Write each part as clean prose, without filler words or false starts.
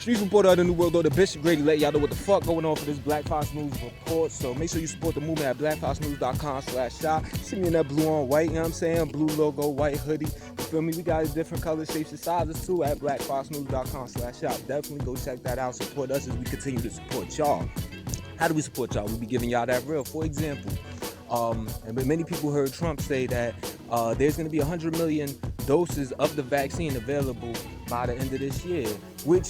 Streets reporter of the New World Order, Bishop Grady, let y'all know what the fuck going on for this Black Fox News report. So make sure you support the movement at blackfoxnews.com/shop. See me in that blue on white, you know what I'm saying? Blue logo, white hoodie. You feel me? We got different colors, shapes, and sizes too at blackfoxnews.com/shop. Definitely go check that out. Support us as we continue to support y'all. How do we support y'all? We be giving y'all that real. For example, and many people heard Trump say that there's going to be 100 million doses of the vaccine available by the end of this year, which,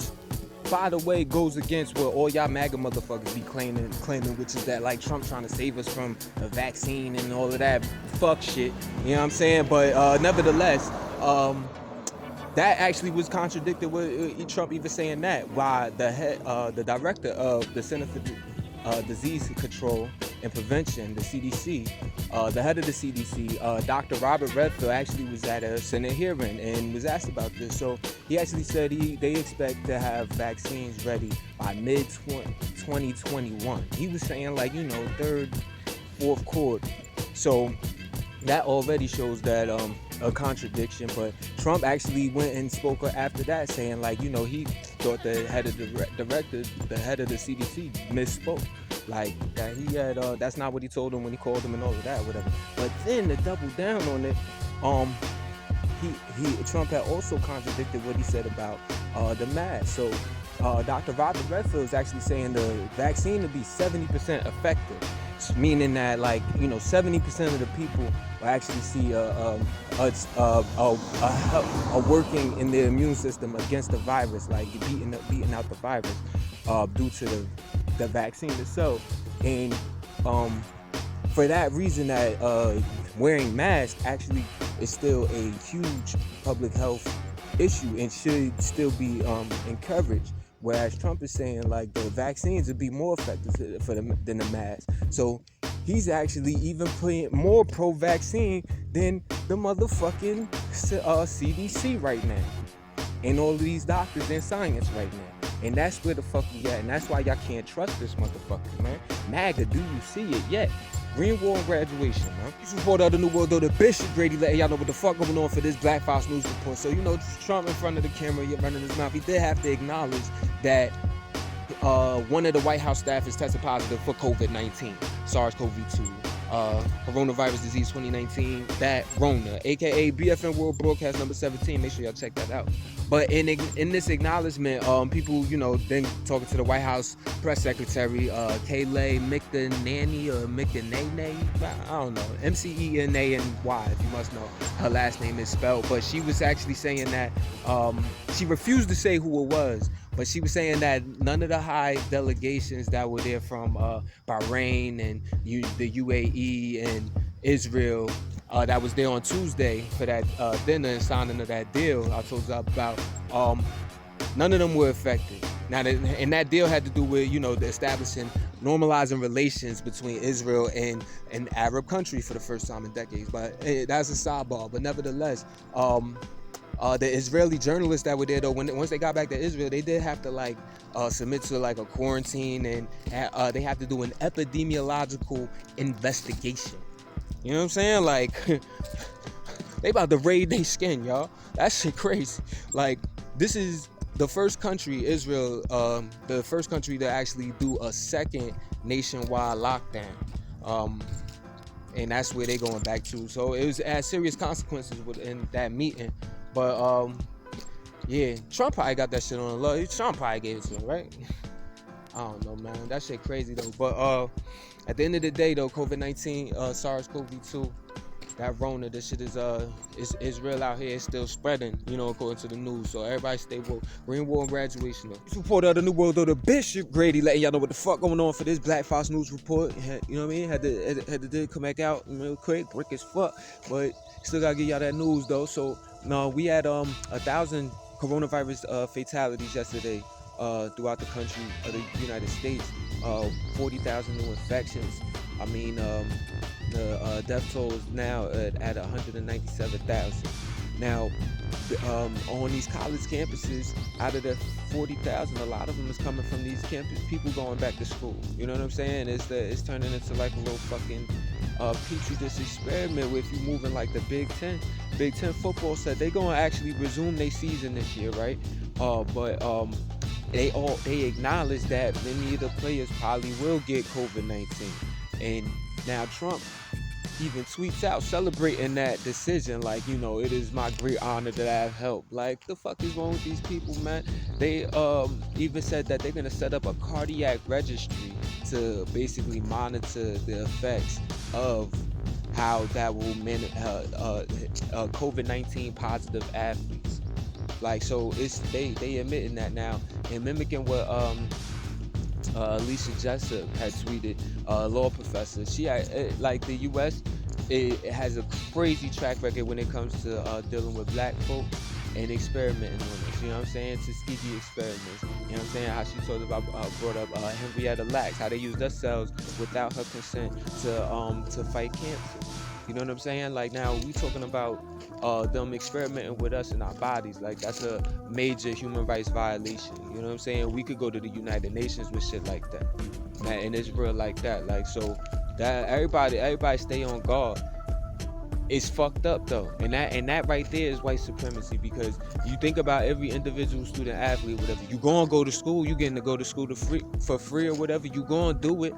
by the way, goes against what all y'all MAGA motherfuckers be claiming, which is that like Trump trying to save us from a vaccine and all of that fuck shit. You know what I'm saying? But nevertheless, that actually was contradicted with Trump even saying that. Why the director of the Center for Disease Control and Prevention, the CDC, the head of the CDC, Dr. Robert Redfield, actually was at a Senate hearing and was asked about this. So he actually said they expect to have vaccines ready by mid-2021. He was saying like, third, fourth quarter. So that already shows that a contradiction. But Trump actually went and spoke after that, saying like, he thought the head of the head of the CDC misspoke. Like that he had that's not what he told him when he called him and all of that, whatever. But then to double down on it, Trump had also contradicted what he said about the mask. So Dr. Robert Redfield is actually saying the vaccine to be 70% effective, meaning that 70% of the people will actually see a working in their immune system against the virus, like beating out the virus due to the vaccine itself. And for that reason, that wearing masks actually is still a huge public health issue and should still be encouraged. Whereas Trump is saying like the vaccines would be more effective than the mask. So he's actually even putting more pro-vaccine than the motherfucking CDC right now, and all of these doctors in science right now. And that's where the fuck we at. And that's why y'all can't trust this motherfucker, man. MAGA, do you see it yet? Green War and Graduation, man. This report of the New World Order, Bishop Grady, letting y'all know what the fuck going on for this Black Fox News report. So, Trump in front of the camera, running his mouth, he did have to acknowledge that one of the White House staff is tested positive for COVID-19, SARS-CoV-2. Coronavirus disease 2019, that Rona, aka BFN World Broadcast number 17. Make sure y'all check that out. But in this acknowledgement, people, then talking to the White House press secretary, Kayleigh McEnany or McEnany, I don't know, McEnany, if you must know her last name is spelled. But she was actually saying that she refused to say who it was. But she was saying that none of the high delegations that were there from Bahrain and the UAE and Israel that was there on Tuesday for that dinner and signing of that deal I told you about, none of them were affected. Now, and that deal had to do with, the establishing, normalizing relations between Israel and an Arab country for the first time in decades. But that's a sidebar. But nevertheless, the Israeli journalists that were there, though, once they got back to Israel, they did have to submit to a quarantine, and they have to do an epidemiological investigation. You know what I'm saying? Like, they about to raid their skin, y'all. That shit crazy. Like, this is the first country, Israel, the first country to actually do a second nationwide lockdown. And that's where they going back to. So it had serious consequences in that meeting. But yeah, Trump probably got that shit on the low. Trump probably gave it to him, right? I don't know, man. That shit crazy though. But at the end of the day, though, COVID-19, SARS-CoV-2, that Rona, this shit is real out here. It's still spreading, according to the news. So everybody stay woke. Green War and Graduation, though. This report of the New World Order, Bishop Grady, letting y'all know what the fuck going on for this Black Fox News report. You know what I mean? Had to come back out real quick, brick as fuck, but still gotta give y'all that news though. So no, we had 1,000 coronavirus fatalities yesterday throughout the country of the United States. 40,000 new infections. I mean, the death toll is now at 197,000. Now, on these college campuses, out of the 40,000, a lot of them is coming from these campus people going back to school. You know what I'm saying? It's turning into like a little fucking petri dish experiment where if you moving like the Big Ten football said they're gonna actually resume their season this year, right? But they acknowledge that many of the players probably will get COVID-19, and now Trump even tweets out celebrating that decision, like, it is my great honor that I have helped. Like, the fuck is wrong with these people, man? They even said that they're gonna set up a cardiac registry to basically monitor the effects of how that will COVID-19 positive athletes. Like, so it's they admitting that now, and mimicking what Alicia Jessup had tweeted, law professor. She had, like, the U.S. It has a crazy track record when it comes to dealing with black folks and experimenting on us. You know what I'm saying? Tuskegee experiments. You know what I'm saying? How she talked about, brought up Henrietta Lacks, how they used their cells without her consent to fight cancer. You know what I'm saying? Like, now we talking about them experimenting with us in our bodies. Like, that's a major human rights violation. You know what I'm saying? We could go to the United Nations with shit like that, man, and it's real like that. Like, so that everybody stay on guard. It's fucked up though, and that right there is white supremacy, because you think about every individual student athlete, whatever, you gonna go to school, you getting to go to school for free or whatever, you gonna do it.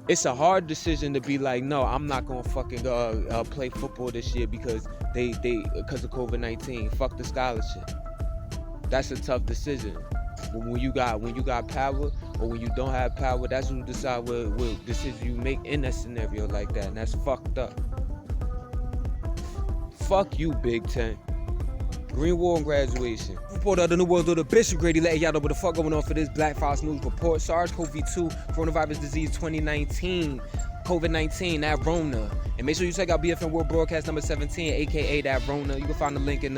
It's a hard decision to be like, no, I'm not gonna fucking play football this year because because of COVID-19. Fuck the scholarship. That's a tough decision. But when you got power, or when you don't have power, that's who decide what decision you make in a scenario like that, and that's fucked up. Fuck you, Big Ten. Green Wall and graduation. Report out the New World Order, Bishop Grady letting y'all know what the fuck going on for this Black Fox News report. SARS-CoV-2, coronavirus disease 2019, COVID-19, that Rona. And make sure you check out BFN World Broadcast number 17, aka that Rona. You can find the link at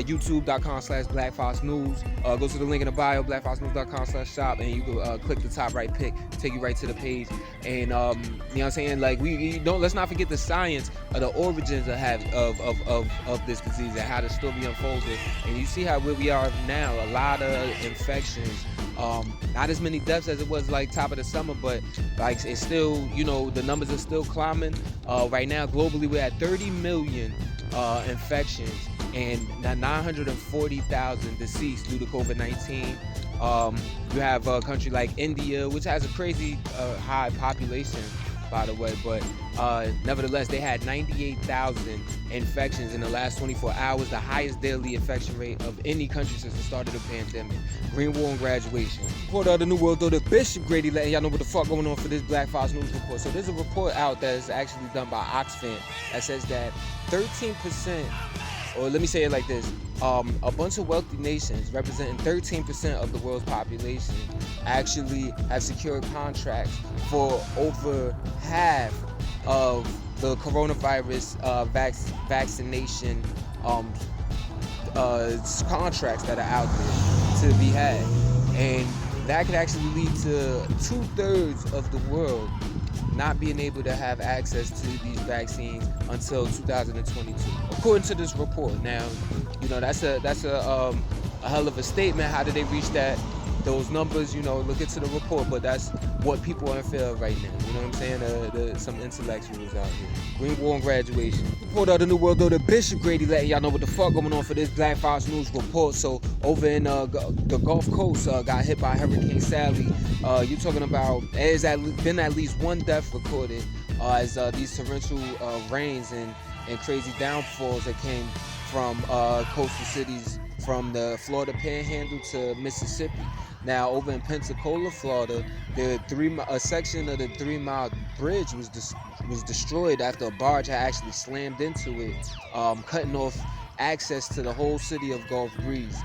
youtube.com/Black Fox News. Go to the link in the bio, blackfoxnews.com/shop, and you can click the top right pick, take you right to the page. And you know what I'm saying? Like, let's not forget the science of the origins of this disease and how the story unfolded. And you see how where we are now, a lot of infections. Not as many deaths as it was like top of the summer, but like it's still, the numbers are still climbing. Right now, globally, we're at 30 million infections and 940,000 deceased due to COVID-19. You have a country like India, which has a crazy high population, by the way, but nevertheless, they had 98,000 infections in the last 24 hours, the highest daily infection rate of any country since the start of the pandemic. Green Wall and graduation. Report out the New World Order, Bishop Grady letting y'all know what the fuck going on for this Black Fox News report. So there's a report out that is actually done by Oxfam that says that 13%, or let me say it like this, a bunch of wealthy nations representing 13% of the world's population actually have secured contracts for over half of the coronavirus vaccination contracts that are out there to be had. And that could actually lead to 2/3 of the world not being able to have access to these vaccines until 2022, according to this report. Now, that's a hell of a statement. How did they reach those numbers? Look into the report, but that's what people are in fear of right now. You know what I'm saying? Some intellectuals out here. Green Wall and graduation. Report out the New World Order, Bishop Grady letting y'all know what the fuck going on for this Black Fox News report. So over in the Gulf Coast, got hit by Hurricane Sally. You're talking about there's been at least one death recorded as these torrential rains and crazy downfalls that came from coastal cities from the Florida Panhandle to Mississippi. Now, over in Pensacola, Florida, a section of the 3-mile bridge was destroyed after a barge had actually slammed into it, cutting off access to the whole city of Gulf Breeze.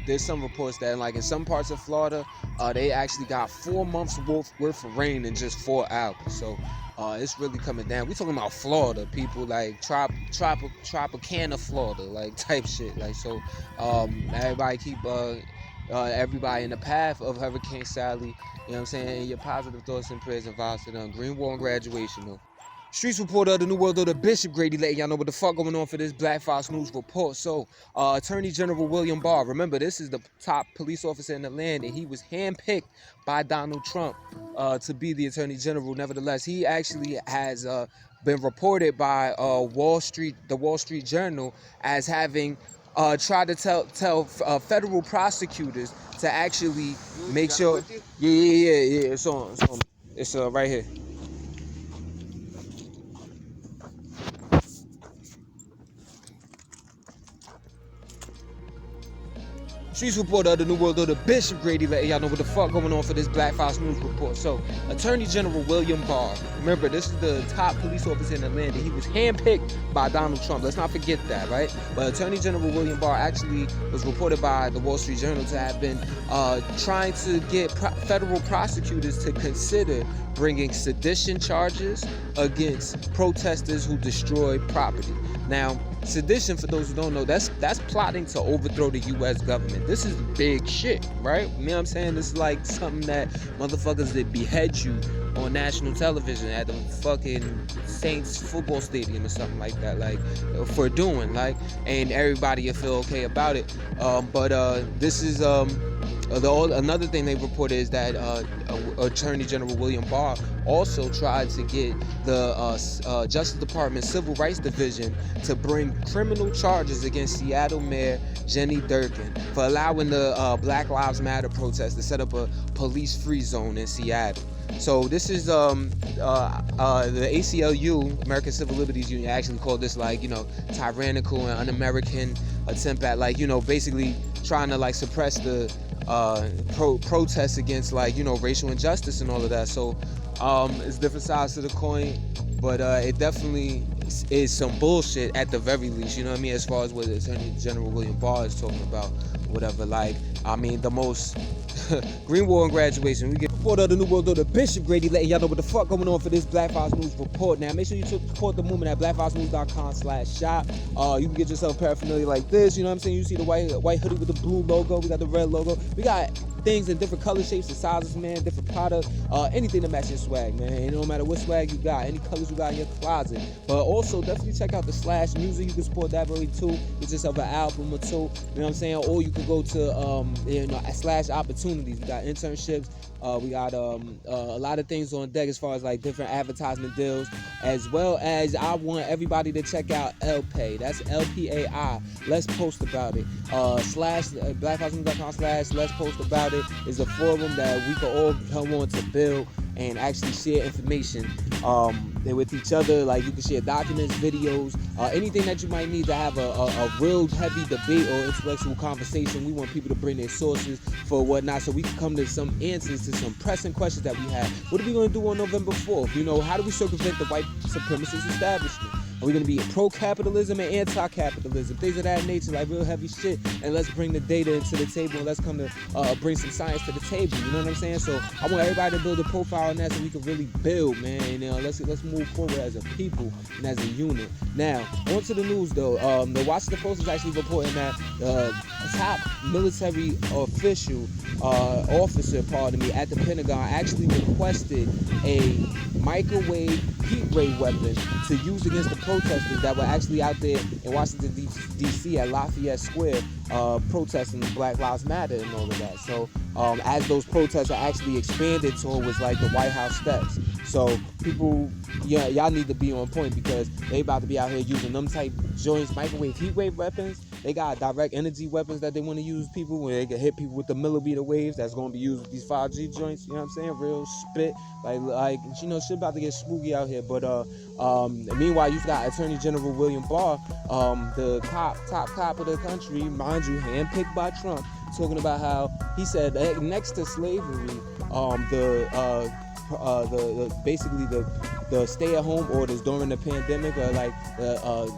There's some reports that, like, in some parts of Florida, they actually got 4 months worth of rain in just 4 hours. So it's really coming down. We talking about Florida, people, like Tropicana, Florida, like type shit. Like, so everybody keep everybody in the path of Hurricane Sally. You know what I'm saying? Your positive thoughts and prayers and vibes to them. Green Wall and graduation, though. Streets reporter of the New World Order, Bishop Grady letting y'all know what the fuck going on for this Black Fox News report. So, Attorney General William Barr, remember, this is the top police officer in the land, and he was handpicked by Donald Trump to be the Attorney General. Nevertheless, he actually has been reported by the Wall Street Journal as having tried to tell federal prosecutors to actually make sure. Yeah. It's on. It's right here. Streets reporter of the New World Order, Bishop Grady, letting y'all know what the fuck going on for this Black Fox News report. So, Attorney General William Barr, remember, this is the top police officer in Atlanta. He was handpicked by Donald Trump. Let's not forget that, right? But Attorney General William Barr actually was reported by the Wall Street Journal to have been trying to get federal prosecutors to consider bringing sedition charges against protesters who destroy property. Now, sedition, for those who don't know, that's plotting to overthrow the U.S. government. This is big shit, right? You know what I'm saying? This is like something that motherfuckers that behead you on national television at the fucking Saints football stadium or something like that, like, for doing, like, and everybody will feel okay about it. But this is another thing they reported is that Attorney General William Barr also tried to get the Justice Department Civil Rights Division to bring criminal charges against Seattle Mayor Jenny Durkin for allowing the Black Lives Matter protest to set up a police-free zone in Seattle. So this is the ACLU, American Civil Liberties Union, actually called this, like, you know, tyrannical and un-American attempt at, like, you know, basically trying to, like, suppress the protests against, like, you know, racial injustice and all of that. So it's different sides to the coin, but it definitely is some bullshit at the very least, you know what I mean, as far as what Attorney General William Barr is talking about, whatever. Like, I mean, the most Green War and Graduation. We get report of the New World Order, Bishop Grady, letting y'all know what the fuck going on for this Black Fox News report. Now, make sure you support the movement at blackfoxnews.com/shop. You can get yourself paraphernalia like this, you know what I'm saying? You see the white hoodie with the blue logo, we got the red logo, we got things in different color shapes and sizes, man, different products, anything to match your swag, man. It don't matter what swag you got, any colors you got in your closet. But also definitely check out the Slash Music. You can support that really too. Get yourself an album or two, you know what I'm saying? Or you could go to Slash Opportunities. We got internships. We got a lot of things on deck as far as like different advertisement deals, as well as I want everybody to check out LPay. That's LPAI. Let's post about it. blackfoxnews.com/let's post about it is a forum that we can all come on to build and actually share information with each other. Like, you can share documents, videos, anything that you might need to have a real heavy debate or intellectual conversation. We want people to bring their sources for whatnot, so we can come to some answers to some pressing questions that we have. What are we going to do on November 4th? You know, how do we circumvent the white supremacist establishment? Are we going to be pro-capitalism and anti-capitalism? Things of that nature, like real heavy shit. And let's bring the data into the table, and let's come to bring some science to the table. You know what I'm saying? So I want everybody to build a profile on that so we can really build, man. And let's move forward as a people and as a unit. Now, on to the news, though. The Washington Post is actually reporting that top military official, officer, at the Pentagon actually requested a microwave heat ray weapon to use against the protesters that were actually out there in Washington, D.C. at Lafayette Square protesting Black Lives Matter and all of that. So as those protests are actually expanded towards like the White House steps. So people, y'all need to be on point, because they about to be out here using them type joints, microwave heat wave weapons. They got direct energy weapons that they want to use people, where they can hit people with the millimeter waves that's going to be used with these 5G joints, you know what I'm saying? Real spit, like you know, shit about to get spooky out here. But meanwhile, you've got Attorney General William Barr, the top cop of the country, mind you, handpicked by Trump, talking about how he said next to slavery, basically the stay-at-home orders during the pandemic are like the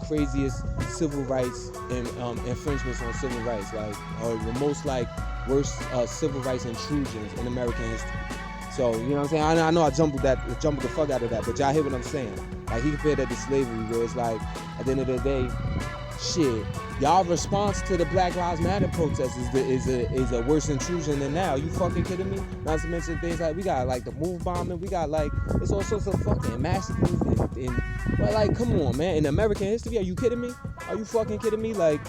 craziest civil rights and infringements on civil rights, like, or the most like worst civil rights intrusions in American history. So, you know what I'm saying? I know I jumbled the fuck out of that, but y'all hear what I'm saying? Like, he compared that to slavery, where it's like, at the end of the day, shit, y'all response to the Black Lives Matter protests is a worse intrusion than now. You fucking kidding me? Not to mention things like, we got like the move bombing, we got like, it's all sorts of fucking massacres but like, come on, man, in American history, are you kidding me? Are you fucking kidding me? Like,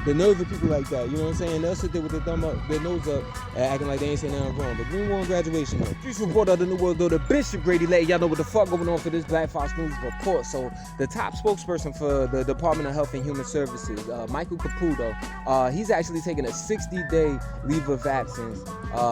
The nerve of people like that, you know what I'm saying? They'll sit there with their nose up, and acting like they ain't saying nothing wrong. But Green War and Graduation, though. This report of the New World, though, the Bishop Grady let y'all know what the fuck going on for this Black Fox News report. So the top spokesperson for the Department of Health and Human Services, Michael Caputo, he's actually taking a 60-day leave of absence,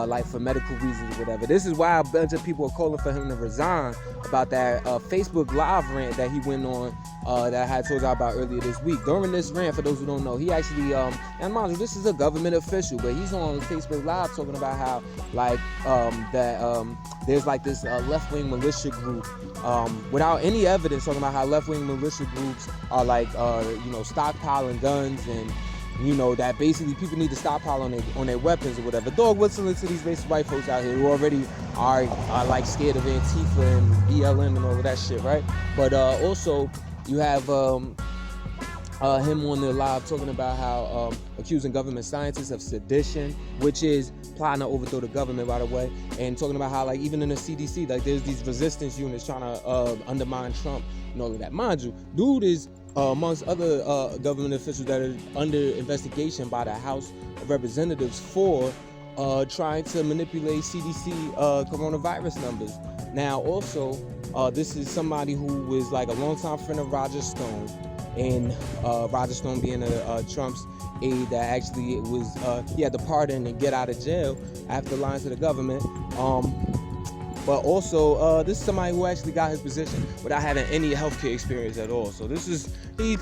like for medical reasons or whatever. This is why a bunch of people are calling for him to resign about that Facebook Live rant that he went on, that I had told y'all about earlier this week. During this rant, for those who don't know, he actually, and mind you, this is a government official, but he's on Facebook Live talking about how, like, there's like this left-wing militia group, without any evidence, talking about how left-wing militia groups are like, stockpiling guns, and that basically people need to stockpile on their weapons or whatever. Dog whistling to these racist white folks out here who already are like scared of Antifa and BLM and all of that shit, right? But also you have him on the live talking about how accusing government scientists of sedition, which is plotting to overthrow the government, by the way, and talking about how, like, even in the CDC, like, there's these resistance units trying to undermine Trump and all of that. Mind you, dude is amongst other government officials that are under investigation by the House of Representatives for trying to manipulate CDC coronavirus numbers. Now, also, this is somebody who was like a longtime friend of Roger Stone, and Roger Stone being Trump's aide that actually was he had to pardon and get out of jail after lying to the government. But also, this is somebody who actually got his position without having any healthcare experience at all. So this is, he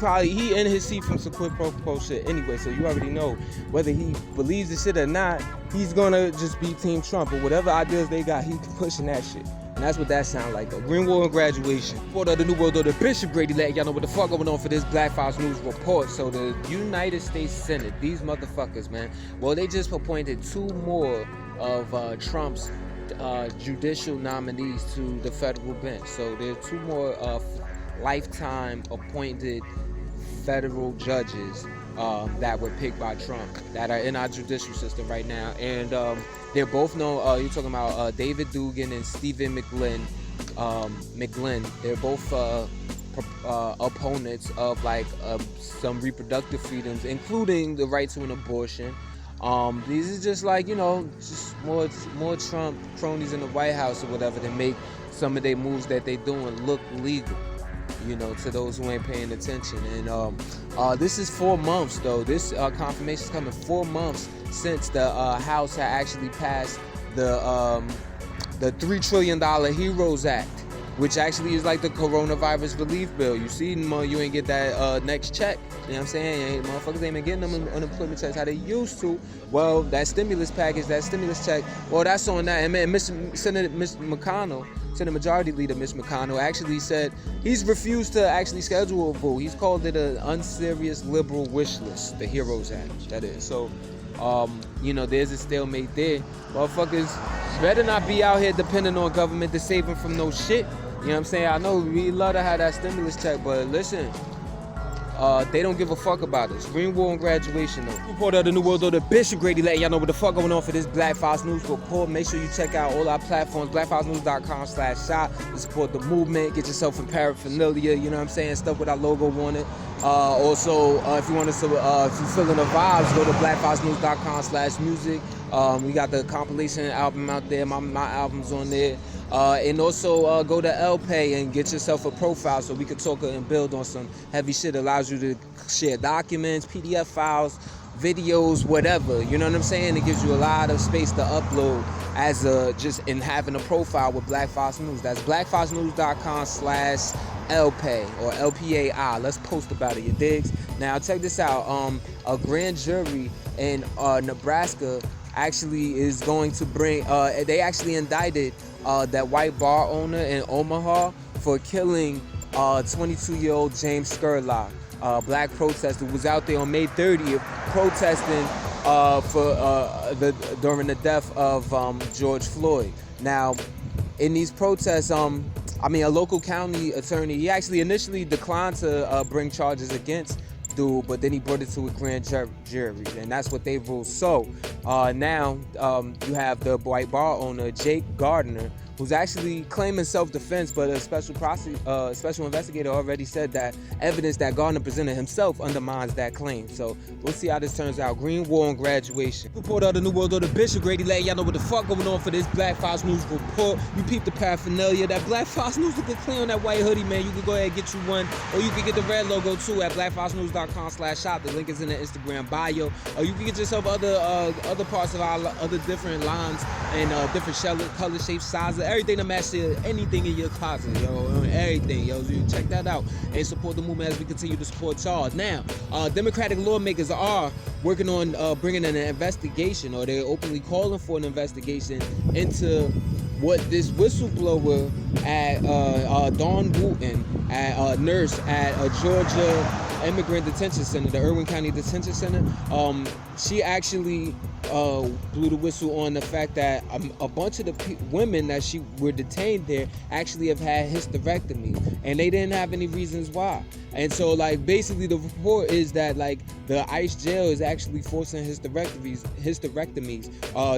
in his seat from some quid pro quo shit anyway. So you already know whether he believes the shit or not, he's gonna just be Team Trump, or whatever ideas they got, he's pushing that shit. And that's what that sound like, though. Green War and Graduation. For the New World, though, the Bishop Grady let y'all know what the fuck going on for this Black Fox News report. So the United States Senate, these motherfuckers, man, well, they just appointed 2 more of Trump's judicial nominees to the federal bench. So there are 2 more lifetime appointed federal judges that were picked by Trump that are in our judicial system right now, and they're both known. You're talking about David Dugan and Stephen McGlynn. They're both opponents of like some reproductive freedoms, including the right to an abortion. These are just like, just more Trump cronies in the White House or whatever to make some of their moves that they doing look legal, to those who ain't paying attention. And this is 4 months, though. This confirmation is coming 4 months since the House had actually passed the $3 trillion Heroes Act, which actually is like the coronavirus relief bill. You see, you ain't get that next check. You know what I'm saying? Motherfuckers ain't been getting them unemployment checks how they used to. Well, that stimulus package, that stimulus check, well, that's on that. And Senate Majority Leader Mitch McConnell actually said he's refused to actually schedule a vote. He's called it an unserious liberal wish list, the Heroes Act, that is. So, there's a stalemate there. Motherfuckers better not be out here depending on government to save them from no shit. You know what I'm saying? I know we love to have that stimulus check, but listen, they don't give a fuck about us. Green War and Graduation, though. Report of the New World, though, the Bishop Grady letting y'all know what the fuck going on for this Black Fox News report. Make sure you check out all our platforms, blackfoxnews.com/shop, to support the movement. Get yourself some paraphernalia, you know what I'm saying? Stuff with our logo on it. Also, if you want to, if you feeling the vibes, go to blackfoxnews.com/music. We got the compilation album out there. My album's on there. And also go to LPay and get yourself a profile so we can talk and build on some heavy shit. It allows you to share documents, PDF files, videos, whatever. You know what I'm saying? It gives you a lot of space to upload as just in having a profile with Black Fox News. That's blackfoxnews.com/LPay or LPAI. Let's post about it, you digs? Now check this out. A grand jury in Nebraska actually is going to bring, they actually indicted that white bar owner in Omaha for killing 22-year-old James Scurlock, black protester who was out there on May 30th protesting during the death of George Floyd. Now, in these protests, a local county attorney, he actually initially declined to bring charges against dude, but then he brought it to a grand jury, and that's what they ruled. So now you have the white bar owner, Jake Gardner, who's actually claiming self-defense, but a special investigator already said that evidence that Gardner presented himself undermines that claim. So we'll see how this turns out. Green War on graduation. Report of the New World Order, Bishop Grady letting y'all know what the fuck going on for this Black Fox News report. You peep the paraphernalia. That Black Fox News looking clean on that white hoodie, man. You can go ahead and get you one, or you can get the red logo too at blackfoxnews.com/shop. The link is in the Instagram bio. Or you can get yourself other parts of our other different lines and different color, shape, sizes, everything to match anything in your closet, yo. Everything, yo. So you check that out and support the movement as we continue to support y'all. Now, Democratic lawmakers are working on bringing in an investigation, or they're openly calling for an investigation into what this whistleblower at Dawn Wooten, at nurse at Georgia Immigrant Detention Center, the Irwin County Detention Center, she actually blew the whistle on the fact that a bunch of the women that were detained there actually have had hysterectomy, and they didn't have any reasons why. And so, like, basically the report is that, like, the ICE jail is actually forcing hysterectomies.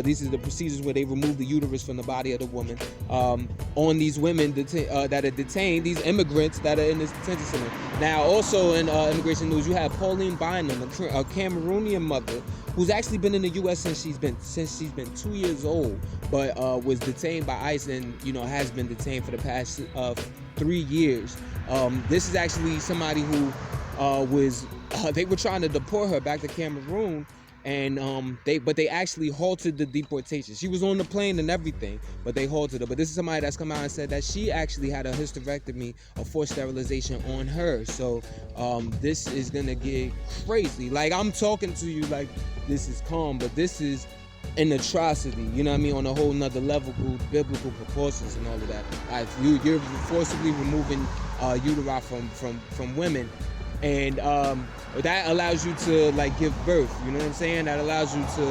These are the procedures where they remove the uterus from the body of the woman on these women that are detained, these immigrants that are in this detention center. Now, also in immigration news, you have Pauline Bynum, a Cameroonian mother who's actually been in the U.S. since she's been 2 years old, but was detained by ICE and, you know, has been detained for the past 3 years. This is actually somebody who they were trying to deport her back to Cameroon, and they actually halted the deportation. She was on the plane and everything, but they halted her. But this is somebody that's come out and said that she actually had a hysterectomy, a forced sterilization on her. So this is gonna get crazy. Like, I'm talking to you like this is calm, but this is an atrocity, you know what I mean, on a whole nother level, biblical proportions and all of that. Like, you're forcibly removing uteri from women, and that allows you to, like, give birth, you know what I'm saying? That allows you to,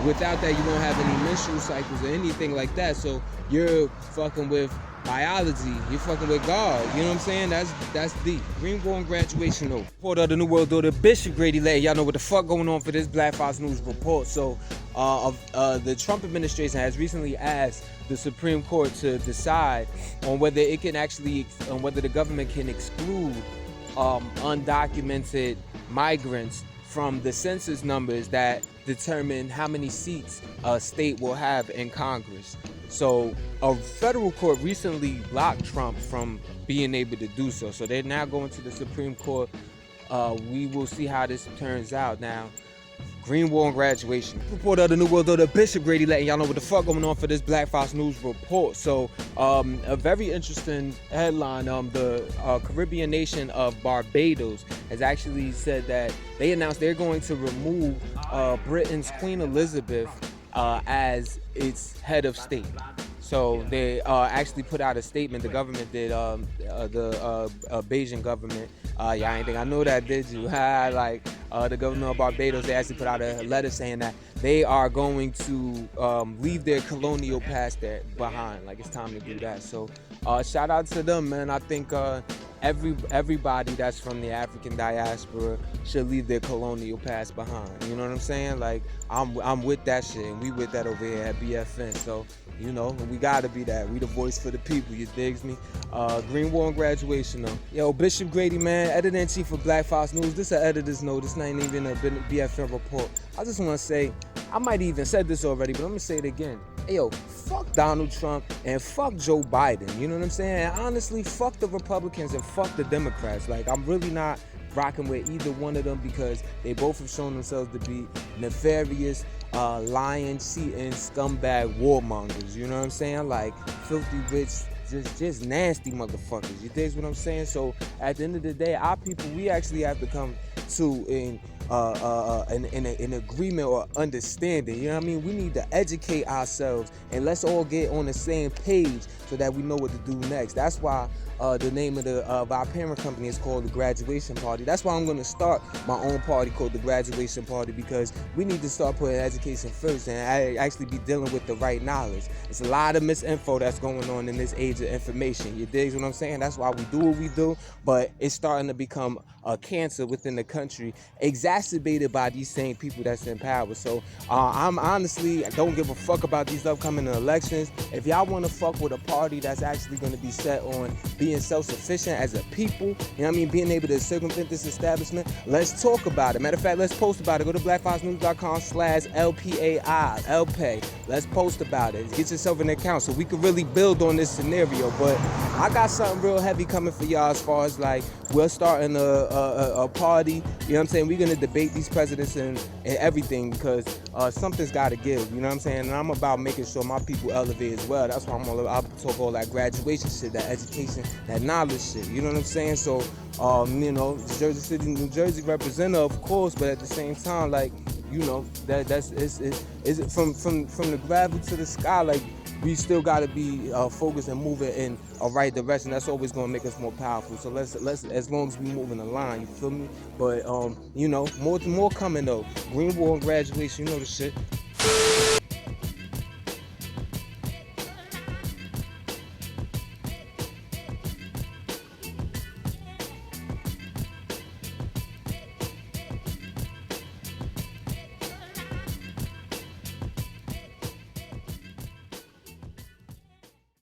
without that, you won't have any menstrual cycles or anything like that. So you're fucking with biology, you're fucking with God, you know what I'm saying? That's deep. Green War on graduation though. Report of the New World Order, Bishop Grady letting y'all know what the fuck going on for this Black Fox News report. So the Trump administration has recently asked the Supreme Court to decide on whether it can actually, whether the government can exclude undocumented migrants from the census numbers that determine how many seats a state will have in Congress. So a federal court recently blocked Trump from being able to do so. So they're now going to the Supreme Court. We will see how this turns out. Now, Green War on graduation. Report of the New World Order, Bishop Grady letting y'all know what the fuck going on for this Black Fox News report. So a very interesting headline. The Caribbean nation of Barbados has actually said that they announced they're going to remove Britain's Queen Elizabeth as its head of state. So they actually put out a statement. The government did, the Bayesian government. Y'all ain't think I know that, did you? The government of Barbados, they actually put out a letter saying that they are going to leave their colonial past behind. Like, it's time to do that. So shout out to them, man. I think everybody that's from the African diaspora should leave their colonial past behind. You know what I'm saying? Like, I'm with that shit, and we with that over here at BFN. So, you know, we gotta be that. We the voice for the people, you digs me? Green War on graduation though. Yo, Bishop Grady, man, editor-in-chief of Black Fox News. This an editor's note. This ain't even a BFN report. I just wanna say, I might even said this already, but I'm gonna say it again. Hey, yo, fuck Donald Trump and fuck Joe Biden. You know what I'm saying? And honestly, fuck the Republicans and fuck the Democrats. Like, I'm really not rocking with either one of them because they both have shown themselves to be nefarious, lying, cheating, scumbag warmongers. You know what I'm saying? Like, filthy rich, just nasty motherfuckers. You dig what I'm saying? So at the end of the day, our people, we actually have to come to an agreement or understanding. You know what I mean? We need to educate ourselves, and let's all get on the same page so that we know what to do next. That's why the name of our parent company is called the Graduation Party. That's why I'm going to start my own party called the Graduation Party, because we need to start putting education first and actually be dealing with the right knowledge. It's a lot of misinfo that's going on in this age of information. You dig what I'm saying? That's why we do what we do, but it's starting to become a cancer within the country. country, exacerbated by these same people that's in power. So I'm honestly, I don't give a fuck about these upcoming elections. If y'all want to fuck with a party that's actually going to be set on being self-sufficient as a people, you know what I mean, being able to circumvent this establishment, let's talk about it. Matter of fact, let's post about it. Go to blackfoxnews.com/LPAI. Let's post about it. Get yourself an account so we can really build on this scenario. But I got something real heavy coming for y'all as far as like we're starting a party. You know what I'm saying? We're gonna debate these presidents and everything because something's got to give. You know what I'm saying? And I'm about making sure my people elevate as well. That's why I'll talk all that graduation shit, that education, that knowledge shit. You know what I'm saying? So you know, Jersey City, New Jersey representative, of course, but at the same time, like, you know, that's from the gravel to the sky. Like, we still got to be focused and moving in a right direction. That's always going to make us more powerful. So let's as long as we move in the line, you feel me? But you know, more coming though. Greenville and graduation, you know the shit.